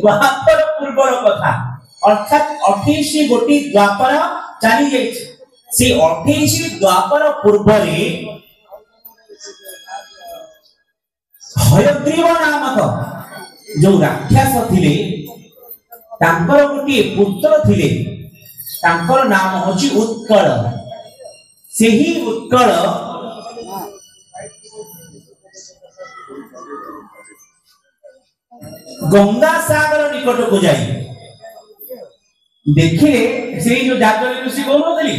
द्वापर पूर्वर कथा अर्थात 28 गोटी द्वापर चली जाई से 28 द्वापर पूर्व रे हयग्रीव नामक जो राक्षस थिले तांकर गोटी पुत्र थिले तांकर नाम होची उत्कल सेही उत्कल गंगा सागर निकट को जाई देखिले से जो जातरी ऋषि कहउनथली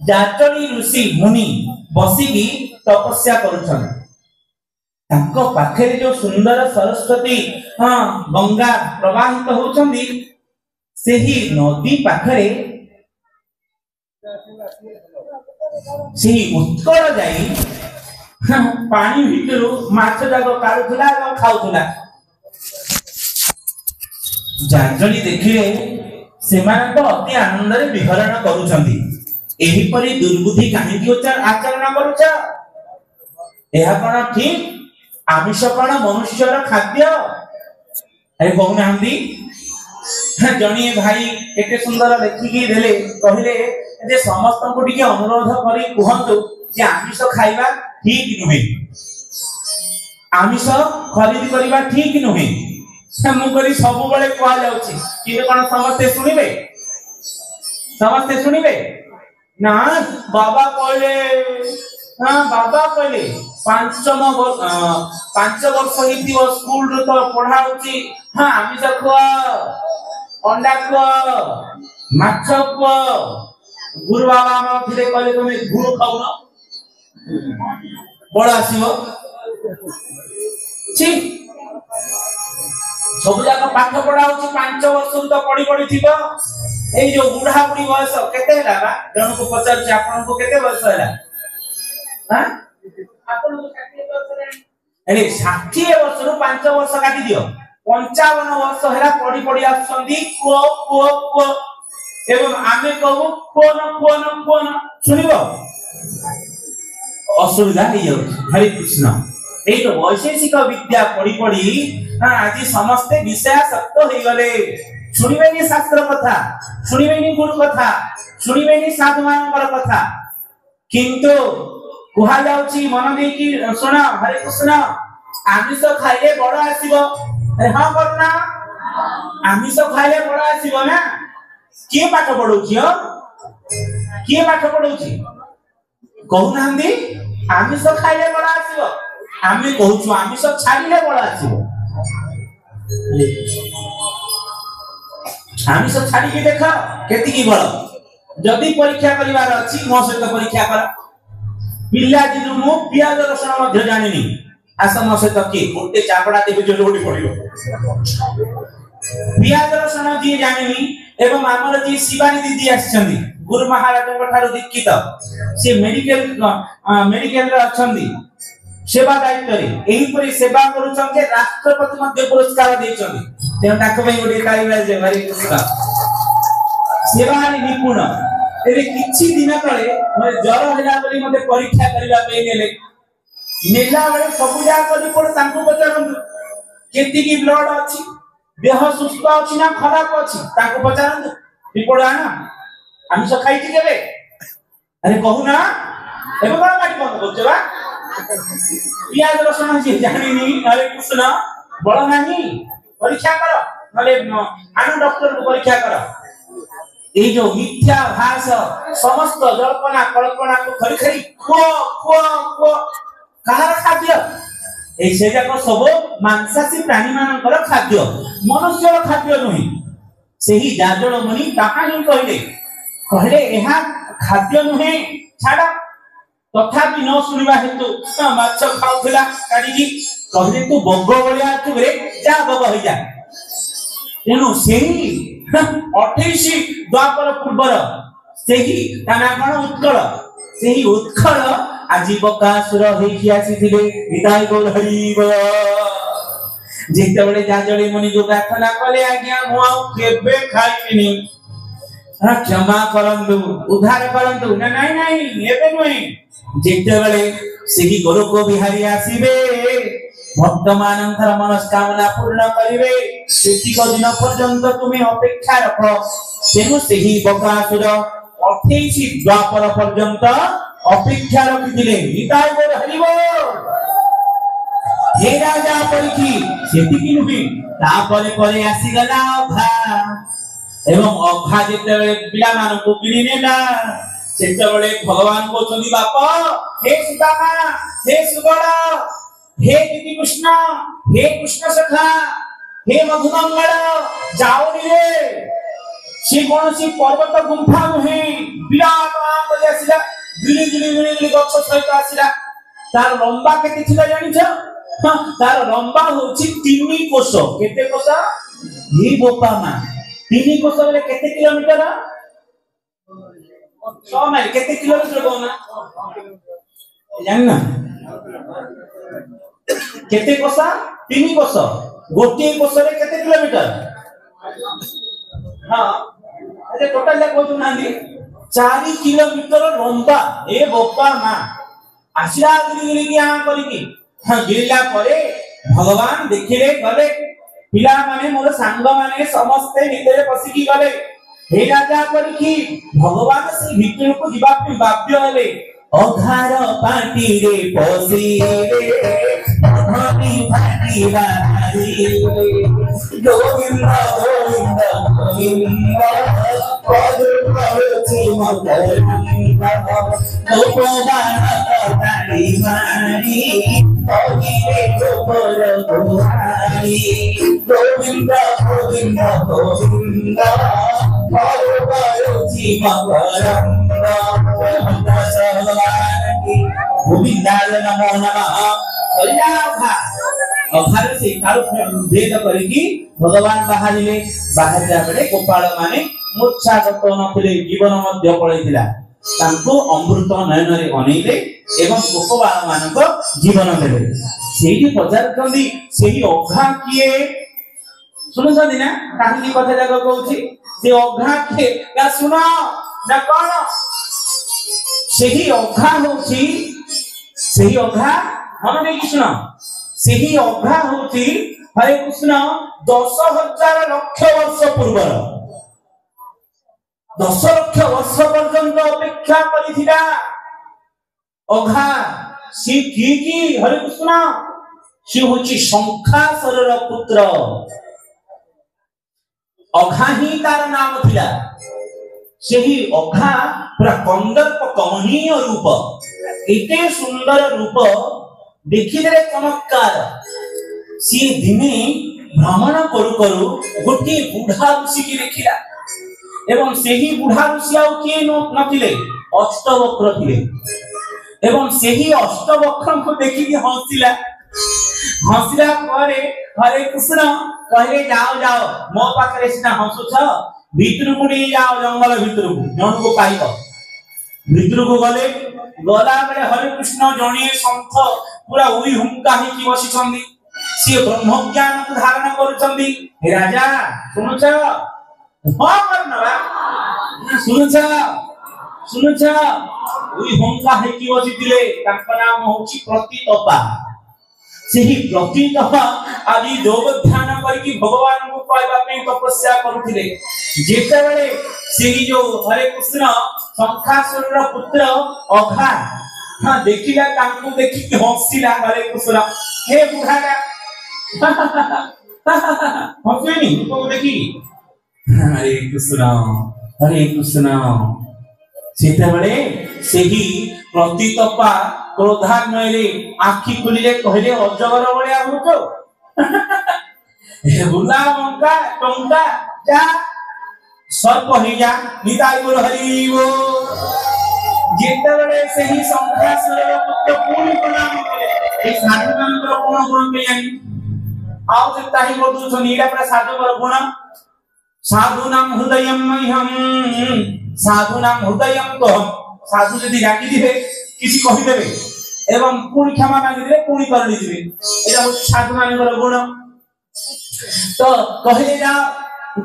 जातरी ऋषि मुनि बसिकी तपस्या करूछन ताको पाखरे जो सुंदर सरस्वती गंगा प्रवाहित होछंदी सेही नदी पाखरे सेही उत्कल जाई पानी भितरु माछ जागो काढुथला और खाउथला जाजली देखिले सेमान तो अति आनंद रे विहरण करूछंदी एही परी दुर्बुद्धि काहे की आचरण करूछ एहा कोन ठीक आमिष कोन मनुष्यर खाद्य अरे कहूना हंदी जणी भाई एते सुंदर लेखिकी देले कहिले जे समस्त को टिके अनुरोध करी कहंतु जे आमिष खाइबा ठीक नुहे आमिष खरीद करबा ठीक नुहे मु करी सब बळे कह जाउची कि कोन समस्ते सुनिबे ना बाबा कहले हां बाबा कहले 5 वर्ष हितिव स्कूल रो तो पढाउची हां आमिष खुआ अंडा खुआ माछ खुआ गुरु बाबा हम थिले कहले तुमे गुरु खाउ न बळ आसीबो छी सब जाक पाठ पढा होची 5 वर्ष तो पढी पढी थिबो एई जो बुढ़ा बुढ़ी बयस केते हला बा जण को पचार छी आपन को केते वर्ष हला हां आपन को 60 वर्ष रे अरे 60 वर्ष रो 5 वर्ष काटी दियो 55 वर्ष हला पढी पढी आछंदी को एवं आमे कहू कोन सुनिबो असुविधा नहीं हो हरे कृष्ण ए तो वैशेषिक विद्या पढ़ी पढ़ी आज समस्ते विषयासक्त हो गले सुनिबेनी शास्त्र कथा सुनिबेनी गुरु कथा सुनिबेनी साधु मानकर कथा किंतु कुहा जाउची मन दे की सुन हरे कृष्ण आमिष खाइले बड़ आसीबो अरे हां करना आमिष खाइले बड़ आसीबो ना के पाठ पढौची कहू नांदी आमिष खाइले बड़ आसीबो आमे कहूछु आमिष छाडिले बड़ आसीबो आमिष छाडी के देख केति की बड़ जदी परीक्षा करिवार अछि मो सहित परीक्षा कर पिल्ला जिरु मु पियाज रसुण मध्य जानिनी आस मो सहित की गोटे चापड़ा देबे जो लोडी पडियो पियाज रसुण जी जानिनी एवं हमर जी शिवानी दीदी आछंदी गुरु महाराज ठारू दीक्षित से मेडिकल रे अछंदी सेवा दायित्व रे एही परी सेवा करूछन के राष्ट्रपति मध्ये पुरस्कार देछंदी ते ताको भाई गोटे काइला जे हरि कृष्ण सेवा रे निपुण एरे किछि दिन तळे मोर जर होला बोली मते परीक्षा करिवा पे नेला बेले सब जा करी पड़ तांको पचारन केति की ब्लड अछि देह सुस्थ अछि ना खराब अछि तांको पचारन रिपोर्ट आना आमिष खाइछि केबे अरे कहू ना एबे कोन माटी बंद करछबा पियाज रसुण जी जानिनी हरे कृष्ण बड़ नाही परीक्षा कर नले आनु डॉक्टर को परीक्षा कर ए जो मिथ्या भाष समस्त जल्पना कल्पना को खरी खरी को कहार खाद्य ए से जाको सब मांसासी प्राणी मानकर खाद्य मनुष्यर खाद्य नही सेही जाजल मुनि कहानी कहले एहा खाद्य नहे छाड़ा तथापि न सुनिबा हेतु माछ खाउथला काडी कहले तू बग बलिया तू रे जा बग होई जा तेनु सेही 28 द्वापर पूर्वर सेही ताना कोन उत्कल सेही उत्कल आजीवकासुर हेखि आसीथिले विदाय गोल हरिब जेते बळे जाजळी मुनि जो प्रार्थना कले आज्ञा मु आ केबे खाइबिनी क्षमा करंतु उद्धार करंतु ना नहीं एबे नहीं जेते बळे सेही गोलोक बिहारी आसीबे भक्त मानकर मनस्कामना पूर्ण करिवे सेतिक दिन पर्यंत तुम्हें अपेक्षा रख तेनु सेही बकासुर 28 द्वापर पर्यंत अपेक्षा रखिथिले निताय बोल हरि बोल हे राजा परीक्षी सेतिकी नुही तापरे परे आसी गला अघा एवं अघा जेतेबेले पिला मानको किनी नेला सेतेबेले भगवान कहउछन्ती बापा हे सुदामा हे सुगड़ा हे दीदी कृष्ण हे कृष्ण सखा हे मधुमंगल जाओ रे से कौन सी पर्वत गुंफा नुहे विराट आम आसिला गिली गछ सहित आसिला तार लंबा केते थिला जानि छ तार लंबा होछि 3 कोश केते कोश हे बोपा मा 3 कोश बेले केते किलोमीटर 100 माइल केते किलोमीटर कोना जानना केते कोसा 3 कोस गोटे कोसरे केते किलोमीटर हां अरे टोटल ले कोजु नांदी 4 किलोमीटर लंबा ए बोपा मा आशिरा गिरी की आ करी की हां गिरला परे भगवान देखिले गले पिला माने मोर सांग माने समस्त निदरे पसी की गले हे राजा करी की भगवान से भीतर को जिबा पे बाध्य हेले अघार पाटी रे पसी रे धनी भाटी बारी गोविंद गोविंद गोविंद पद पहुँची मकरिंद गोपाल तारी मारी गोविंद गोपाल गुहारी गोविंद गोविंद गोविंद पद पहुँची मकरिंद गोविंदाय नमो नमः अघार से काल भेद करिकी भगवान बाहरिले बाहरिला बेले गोपाल माने मूर्छागत नथिले जीवन मध्य पळैतिला तांको अमृत नयन रे अनेइले एवं गोपाल मानको जीवन देले सेही पचारकंदी सेही अघा किए सुनछदी ना कहानी कथा जागा कहूची से अघा के का सुनो ना कोन सेही अघा होची सेही अघा मन नहीं कृष्ण सेही अघा होची हरे कृष्ण 10,000 लक्ष वर्ष पूर्व 10 लक्ष वर्ष पर्यंत अपेक्षा करिथिला अघा सी की हरे कृष्ण सी होची शंखासुरर पुत्र अघा ही तार नाम थिला सेही अघा पूरा कंदर्प कमनीय रूप एते सुंदर रूप देखिले चमत्कार सी दिने भ्रमण करू करू गोटे बुढ़ा ऋषि की देखिला एवं सेही बुढ़ा ऋषि आउ किए नथिले अष्टवक्र थिले एवं सेही अष्टवक्र को देखि हंसिला हंसिला परे हरे कृष्ण कहले जाओ जाओ मो पाखरे सिना हंसुछ भीतर को नहीं जाओ जंगल भीतर को जन को पाइबो भीतर को गले गला बेले हरे कृष्ण जणिए संथ पूरा उई हुंका ही की बसी छंदी से ब्रह्म ज्ञान को धारण करूछंदी हे राजा सुनुछ हां करनवा सुनुछ उई हुंका ही की बसी दिले तांका नाम होची प्रतितपा सेही प्रतितपा आदि योग ध्यान करके भगवान को पाइबा पे तपस्या करूथिले जेते बेले सेही जो हरे कृष्ण शंखासुरर पुत्र अघा हां देखिला तांको देखि के हंसिला हरे कृष्ण हे बुढ़ागा हंसनी तो देखि हरे कृष्ण सेते बेले सेही प्रतितपा क्रोधान्वय आखि खुलिले कहले अजगर बलिया होतो हे बुला मंका टंका जा सर्प ही जा निताई बोल हरि वो जेतेबेले सेही शंखासुरर पुत्र पूर्ण प्रणाम कले ए साधु मानकर कोन गुण के जानी आउ जे ताही बोलु छ नीला पर साधु बर गुण साधुनाम हृदयम मह्यम साधुनाम हृदयम तो साधु यदि रागी दिबे किसी कहि देबे एवं पूर्ण क्षमा मांगी देबे पूर्ण कर दिबे एटा साधु मानकर गुण तो कहले जा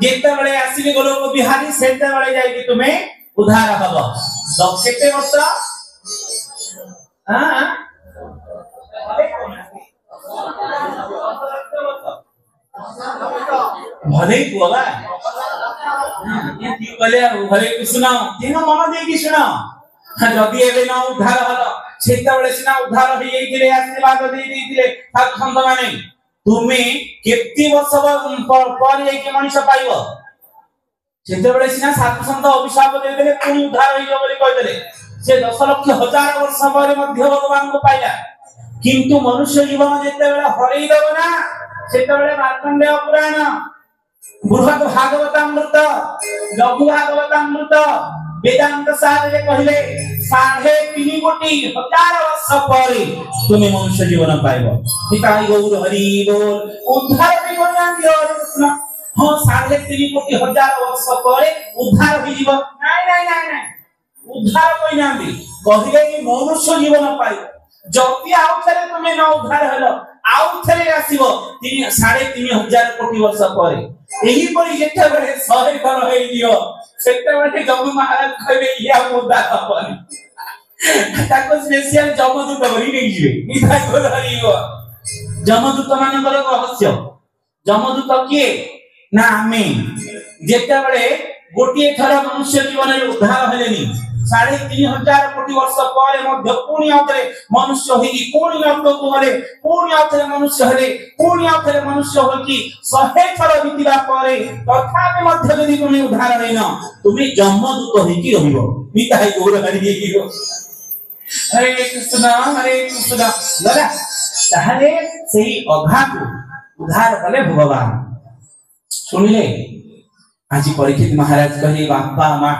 जेते बेले आसीबे गोलोक बिहारी सेते बेले जाई कि तुम्हें उद्धार हबो सब केते वर्ष हां भले बोला ये क्यों बोले भले की सुनाओ तीनों मन दे की सुनाओ जदि एबे ना उद्धार हलो सेता बेले सिना उद्धार होई गेले आशीर्वाद दे दिले साधु माने तुमे केति वर्ष पर एक मनुष्य पाइबो सेते बेले सिना साधु संत अभिशाप दे देले पुनी उद्धार होई बोली कह देले से 10 लक्ष हजार वर्ष पर मध्य भगवान को पाइला किंतु मनुष्य जीवन जेते बेले हरई दबो ना सेते बेले मार्कंडेय पुराण बृहद भागवतामृत लघु भागवतामृत वेदांत सार रे कहले 3.5 कोटी हजार वर्ष पर तुमे मनुष्य जीवन पाइबो पिताई गौर हरि बोल उद्धार भी कोना दियो कृष्ण हां 3.5 कोटी हजार वर्ष पर उद्धार होई जीव नहीं उद्धार कोई ना दी कहले कि मनुष्य जीवन पाइबो जति आउ थरे तुमे न उद्धार हलो आउ थरे आसीबो 3.5 कोटी वर्ष पर एही परि जेते बरे 100 घर होई दियो सेते बरे जम्मू महाराज कहले या उद्धार हबनी ताको स्पेशल जमदूत बरी नै जिवे निधा को हरियो जमदूत मानकर रहस्य जमदूत के ना हमें जेते बरे गोटिए थर मनुष्य जीवन रे उद्धार हलेनी 3.5 कोटी वर्ष पर मध्य पुणी आउतरे मनुष्य होई पुणी लोक को पुणी आउतरे मनुष्य हले पुणी आउतरे मनुष्य होई 100 थर बितिबा परे तथापि मध्य यदि तुमे उद्धार हैन तुमे जमदूत होई की रहिबो मिताई गोर हरि गिरो हरे कृष्ण लगा ताहले सेही अघा को उद्धार कले भगवान सुनिले आज परीक्षित महाराज कहे बापा मां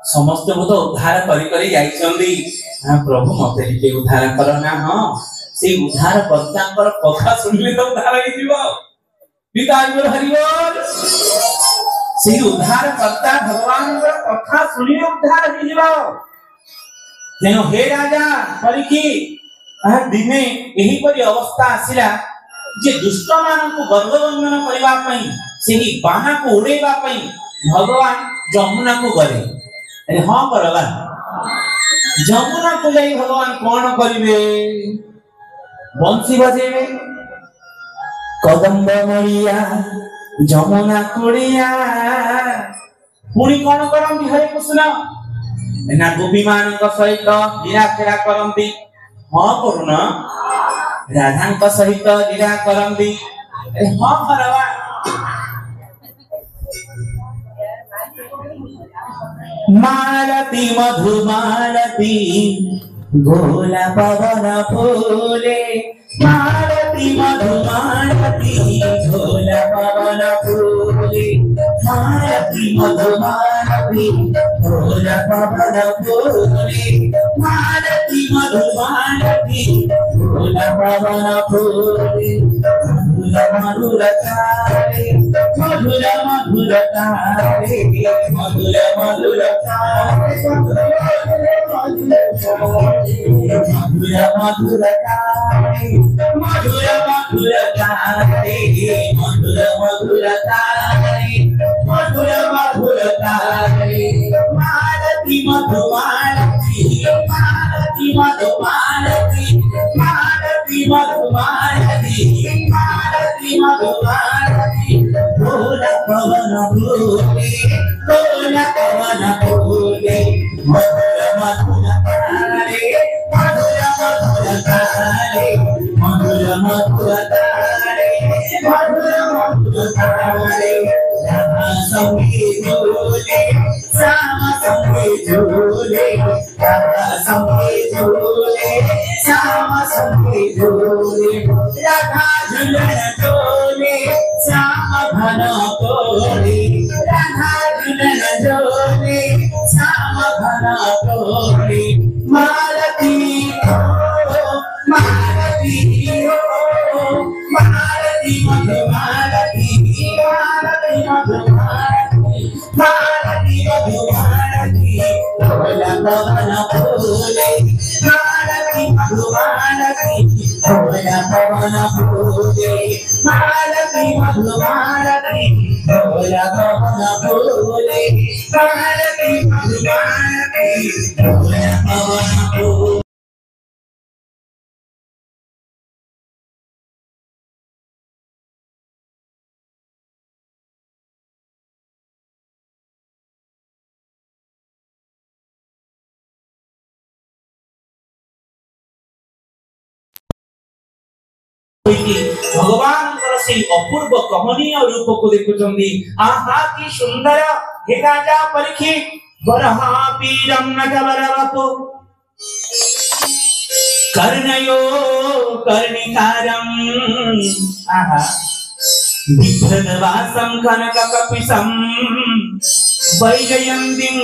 समस्त को तो उद्धार करी जाइछंदी प्रभु मते के उद्धार करना हां से उद्धार कर्तांकर कथा सुनिले तो उद्धार होई जीवो पिताई बोल हरि बोल से उद्धार कर्ता भगवानकर कथा सुनिले उद्धार होई जीवो जेनो हे राजा परीक्षित दिने एही परि अवस्था आसिला जे दुष्ट मानकु गर्भबंधन करबा पई सेही बाना को उड़ेबा पई भगवान जमुना को गले अरे हां करबा जमुना को जाई भगवान कोन करिवे बंसी बजेबे कदम्ब मरिया जमुना कुड़िया पुरी कोन करम हरे कृष्ण ना गोपी मानक सहित लीला खेला करंती हां करुना राधा सहित लीला करंती हां करबा मालती मधुमालती गोला पवन फूले मालती मधुमालती गोला पवन फूले मालती मधुमालती गोला पवन फूले मालती मधुमालती गोला पवन फूले मधुर तारे मधुर मधुर तारे मधुर मधुर तारे मधुर मधुर तारे मधुर मधुर तारे मधुर मधुर तारे मधुर मधुर तारे मालती मधुमालती मालती मधुमालती मालती मधुमालती मालती मधुमालती गोला पवन फूले गोला पवन फूले मधुर मधुर तारे मधुर मधुर तारे मधुर मधुर तारे मधुर मधुर तारे राधा संगे झूले श्याम संगे झूले राधा संगे झूले श्याम संगे झूले राधा झूलन झूले श्याम घन कोले राधा झूलन झूले श्याम घन कोले मालती मालती मालती मधुमालती मालती मधुमालती मालती मधुमालती गोला पवन फूले मालती मधुमालती गोला पवन फूले मालती मधुमालती गोला पवन फूले मालती मधुमालती गोला पवन फूले। भगवान से अपूर्व कमनीय रूप को देखुचंदी आहा की सुंदर हे राजा परीक्षित वरहा पीरम नटवरवपु कर्णयो कर्णिकारम आहा बिभ्रदवासं कनककपिशं वैजयन्तीं